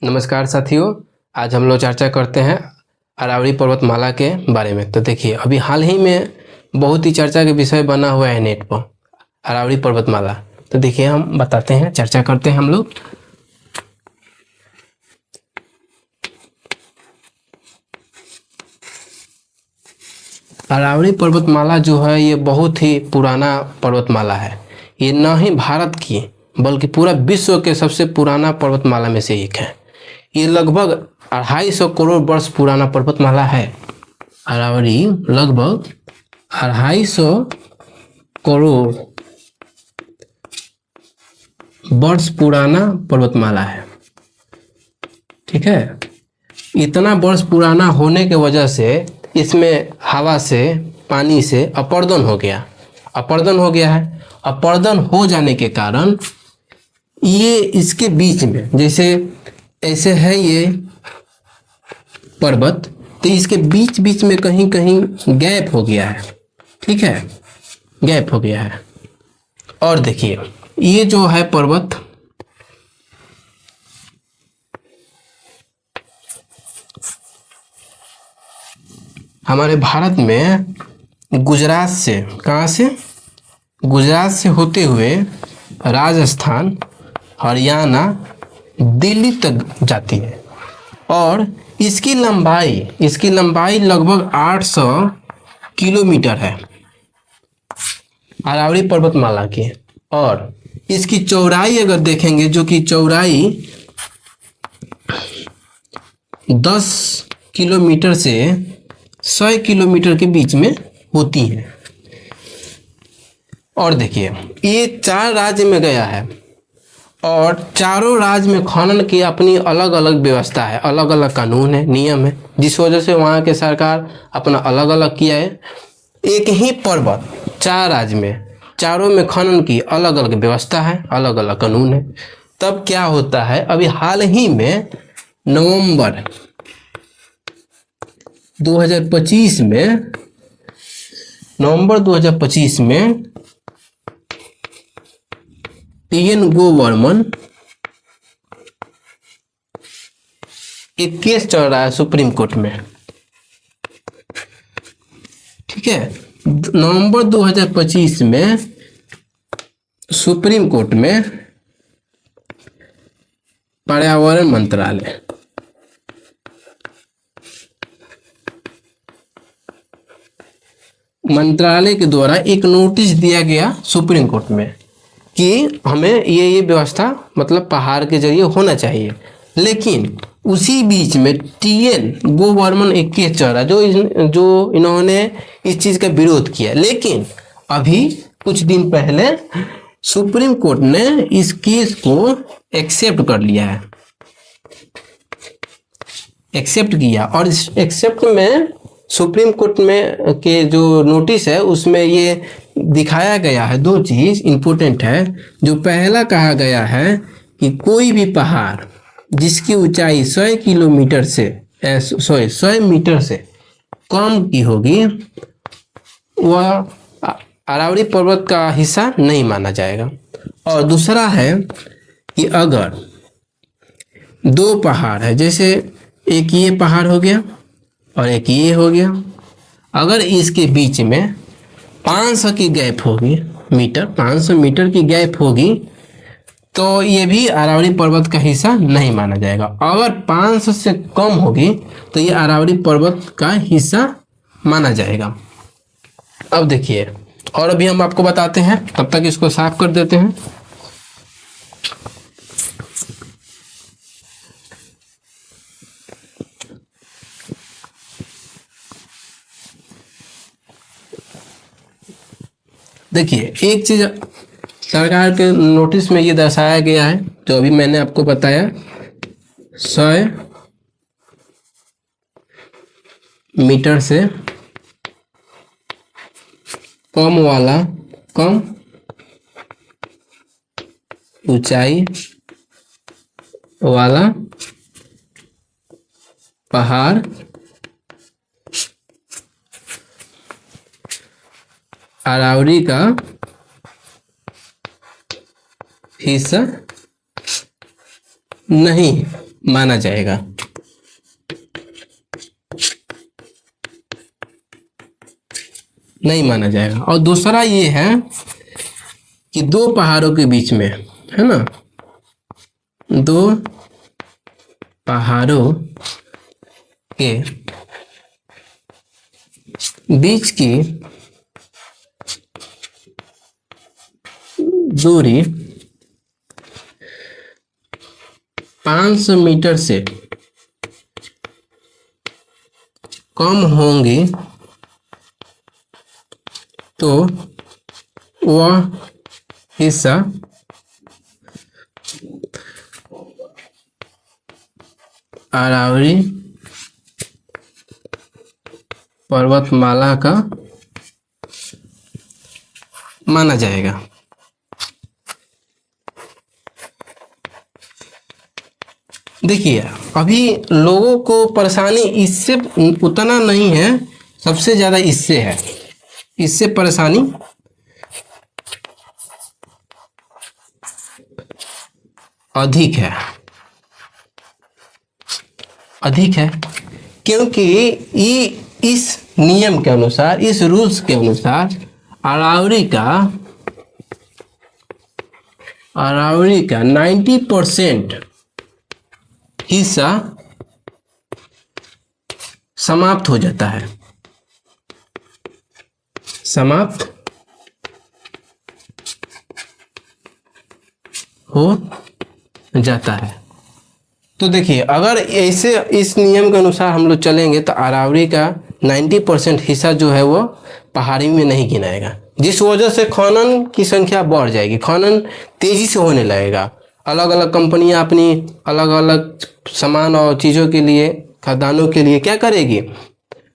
नमस्कार साथियों। आज हम लोग चर्चा करते हैं अरावली पर्वतमाला के बारे में। तो देखिए, अभी हाल ही में बहुत ही चर्चा के विषय बना हुआ है नेट पर अरावली पर्वतमाला। तो देखिए, हम बताते हैं, चर्चा करते हैं हम लोग। अरावली पर्वतमाला जो है ये बहुत ही पुराना पर्वतमाला है। ये न ही भारत की बल्कि पूरा विश्व के सबसे पुराना पर्वतमाला में से एक है। ये लगभग 250 करोड़ वर्ष पुराना पर्वतमाला है। अरावली लगभग 250 करोड़ वर्ष पुराना पर्वतमाला है। ठीक है, इतना वर्ष पुराना होने के वजह से इसमें हवा से, पानी से अपरदन हो गया है। अपरदन हो जाने के कारण ये इसके बीच में, जैसे ऐसे है ये पर्वत, तो इसके बीच बीच में कहीं कहीं गैप हो गया है। ठीक है, गैप हो गया है। और देखिए, ये जो है पर्वत, हमारे भारत में गुजरात से, कहाँ से? गुजरात से होते हुए राजस्थान, हरियाणा, दिल्ली तक जाती है। और इसकी लंबाई लगभग 800 किलोमीटर है अरावली पर्वतमाला की। और इसकी चौड़ाई अगर देखेंगे, जो कि चौड़ाई 10 किलोमीटर से 100 किलोमीटर के बीच में होती है। और देखिए, ये 4 राज्य में गया है और चारों राज्य में खनन की अपनी अलग अलग व्यवस्था है, अलग अलग कानून है, नियम है, जिस वजह से वहाँ के सरकार अपना अलग अलग किया है। एक ही पर्वत 4 राज्य में, चारों में खनन की अलग अलग व्यवस्था है, अलग अलग कानून है। तब क्या होता है, अभी हाल ही में नवंबर 2025 में टी.एन. गोवर्मन एक केस चल रहा है सुप्रीम कोर्ट में। ठीक है, नवंबर 2025 में सुप्रीम कोर्ट में पर्यावरण मंत्रालय के द्वारा एक नोटिस दिया गया सुप्रीम कोर्ट में कि हमें ये व्यवस्था, मतलब पहाड़ के जरिए होना चाहिए। लेकिन उसी बीच में टी.एन. गोवर्मन एक केस चल रहा है जो इन्होंने इस चीज़ का विरोध किया। लेकिन अभी कुछ दिन पहले सुप्रीम कोर्ट ने इस केस को एक्सेप्ट कर लिया है, एक्सेप्ट किया। और इस एक्सेप्ट में सुप्रीम कोर्ट में के जो नोटिस है उसमें ये दिखाया गया है, 2 चीज़ इम्पोर्टेंट है। जो पहला कहा गया है कि कोई भी पहाड़ जिसकी ऊंचाई 100 मीटर से कम की होगी, वह अरावली पर्वत का हिस्सा नहीं माना जाएगा। और दूसरा है कि अगर 2 पहाड़ है, जैसे एक ये पहाड़ हो गया और एक ये हो गया, अगर इसके बीच में 500 की गैप होगी, 500 मीटर की गैप होगी, तो ये भी अरावली पर्वत का हिस्सा नहीं माना जाएगा। अगर 500 से कम होगी तो ये अरावली पर्वत का हिस्सा माना जाएगा। अब देखिए, और अभी हम आपको बताते हैं, तब तक इसको साफ कर देते हैं। देखिए, एक चीज सरकार के नोटिस में ये दर्शाया गया है, जो अभी मैंने आपको बताया, 100 मीटर से कम ऊंचाई वाला पहाड़ अरावली का हिस्सा नहीं माना जाएगा। नहीं माना जाएगा। और दूसरा ये है कि दो पहाड़ों के बीच में, है ना, दो पहाड़ों के बीच की दूरी 500 मीटर से कम होंगी तो वह हिस्सा अरावली पर्वतमाला का माना जाएगा। देखिए अभी लोगों को परेशानी इससे उतना नहीं है, सबसे ज़्यादा इससे है, इससे परेशानी अधिक है, अधिक है, क्योंकि ये इस नियम के अनुसार, इस रूल्स के अनुसार अरावली का 90% हिस्सा समाप्त हो जाता है, समाप्त हो जाता है। तो देखिए अगर ऐसे इस नियम के अनुसार हम लोग चलेंगे तो अरावली का 90% हिस्सा जो है वो पहाड़ी में नहीं गिनाएगा, जिस वजह से खनन की संख्या बढ़ जाएगी, खनन तेजी से होने लगेगा। अलग अलग कंपनियां अपनी अलग अलग सामान और चीज़ों के लिए, खदानों के लिए क्या करेगी,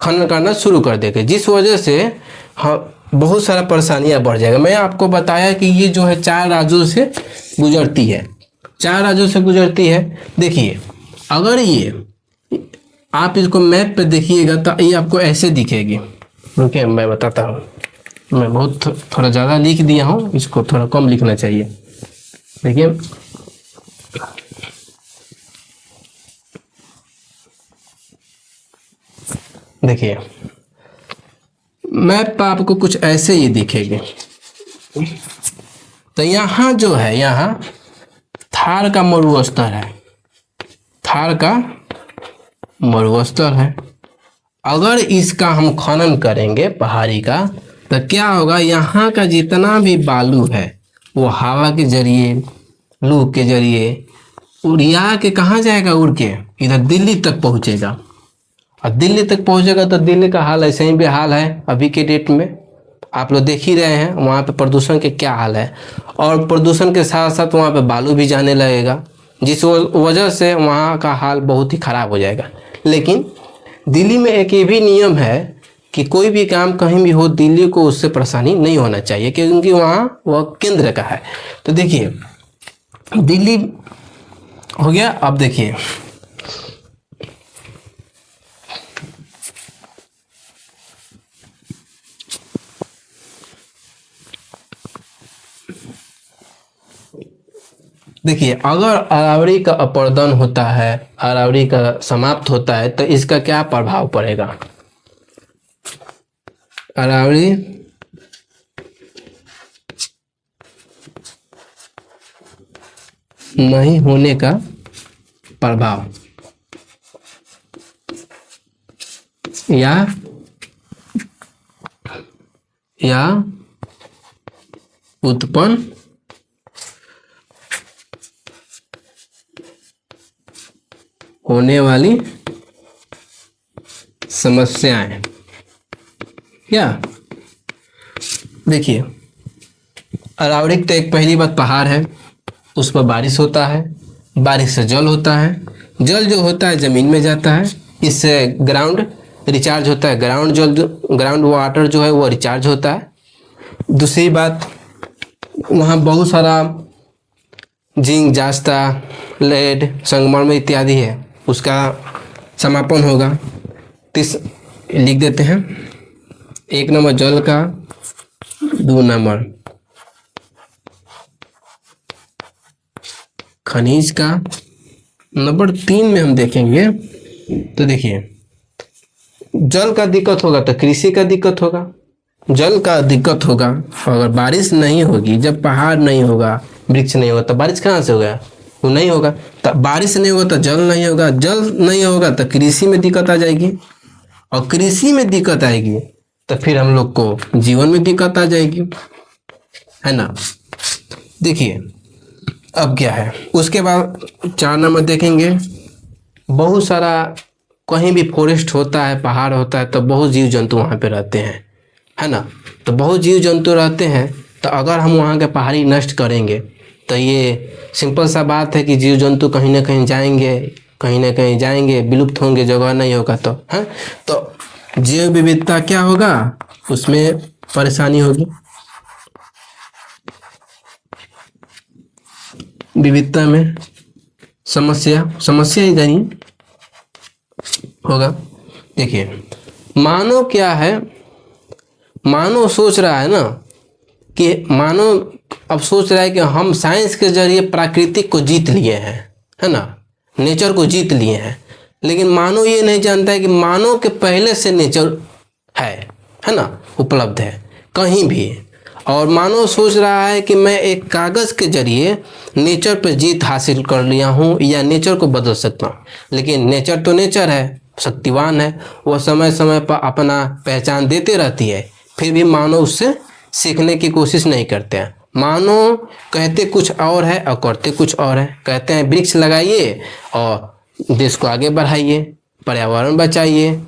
खनन करना शुरू कर देगी, जिस वजह से बहुत सारा परेशानियां बढ़ जाएगा। मैं आपको बताया कि ये जो है 4 राज्यों से गुजरती है, 4 राज्यों से गुजरती है। देखिए अगर ये आप इसको मैप पे देखिएगा तो ये आपको ऐसे दिखेगी। रुकिए मैं बताता हूँ, मैं बहुत थोड़ा ज़्यादा लिख दिया हूँ, इसको थोड़ा कम लिखना चाहिए। देखिए देखिए मैप पर आपको कुछ ऐसे ही दिखेगी। तो यहाँ जो है, यहाँ थार का मरुस्थल है, थार का मरुस्थल है। अगर इसका हम खनन करेंगे पहाड़ी का तो क्या होगा, यहाँ का जितना भी बालू है वो हवा के जरिए, लू के जरिए उड़िया के कहाँ जाएगा, उड़ के इधर दिल्ली तक पहुँचेगा। और दिल्ली तक पहुँचेगा तो दिल्ली का हाल ऐसे ही बेहाल है अभी के डेट में, आप लोग देख ही रहे हैं वहाँ पे प्रदूषण के क्या हाल है। और प्रदूषण के साथ साथ वहाँ पे बालू भी जाने लगेगा, जिस वजह से वहाँ का हाल बहुत ही ख़राब हो जाएगा। लेकिन दिल्ली में एक ये भी नियम है कि कोई भी काम कहीं भी हो, दिल्ली को उससे परेशानी नहीं होना चाहिए, क्योंकि वहाँ वह केंद्र का है। तो देखिए दिल्ली हो गया। अब देखिए देखिए अगर अरावली का अपरदन होता है, अरावली का समाप्त होता है तो इसका क्या प्रभाव पड़ेगा। अरावली नहीं होने का प्रभाव या उत्पन्न होने वाली समस्याएं। क्या देखिए अरावली तो एक पहली बात पहाड़ है, उस पर बारिश होता है, बारिश से जल होता है, जल जो होता है ज़मीन में जाता है, इससे ग्राउंड रिचार्ज होता है, ग्राउंड वाटर जो है वो रिचार्ज होता है। दूसरी बात वहाँ बहुत सारा जिंक, जास्ता, लेड, संगमरमर इत्यादि है, उसका समापन होगा। लिख देते हैं 1 नंबर जल का, 2 नंबर खनिज का, नंबर 3 में हम देखेंगे तो देखिए, जल का दिक्कत होगा तो कृषि का दिक्कत होगा। जल का दिक्कत होगा, अगर बारिश नहीं होगी, जब पहाड़ नहीं होगा, वृक्ष नहीं होगा तो बारिश कहाँ से होगा? वो नहीं होगा। तो बारिश नहीं होगा तो जल नहीं होगा, जल नहीं होगा तो कृषि में दिक्कत आ जाएगी, और कृषि में दिक्कत आएगी तो फिर हम लोग को जीवन में दिक्कत आ जाएगी, है ना। देखिए अब क्या है, उसके बाद 4 नंबर देखेंगे, बहुत सारा कहीं भी फॉरेस्ट होता है, पहाड़ होता है, तो बहुत जीव जंतु वहाँ पे रहते हैं, है ना। तो बहुत जीव जंतु रहते हैं, तो अगर हम वहाँ के पहाड़ी नष्ट करेंगे तो ये सिंपल सा बात है कि जीव जंतु कहीं ना कहीं जाएंगे, कहीं ना कहीं जाएंगे, विलुप्त होंगे, जगह नहीं होगा तो, है। तो जैव विविधता क्या होगा, उसमें परेशानी होगी, विविधता में समस्या ही नहीं होगा। देखिए मानव क्या है, मानव सोच रहा है ना कि मानव अब सोच रहा है कि हम साइंस के जरिए प्राकृतिक को जीत लिए हैं, है ना, नेचर को जीत लिए हैं। लेकिन मानव ये नहीं जानता है कि मानव के पहले से नेचर है ना, उपलब्ध है कहीं भी। और मानव सोच रहा है कि मैं एक कागज़ के जरिए नेचर पर जीत हासिल कर लिया हूँ या नेचर को बदल सकता हूँ। लेकिन नेचर तो नेचर है, शक्तिवान है, वो समय समय पर अपना पहचान देते रहती है, फिर भी मानव उससे सीखने की कोशिश नहीं करते हैं। मानव कहते कुछ और है और करते कुछ और है। कहते हैं वृक्ष लगाइए और देश को आगे बढ़ाइए, पर्यावरण बचाइए,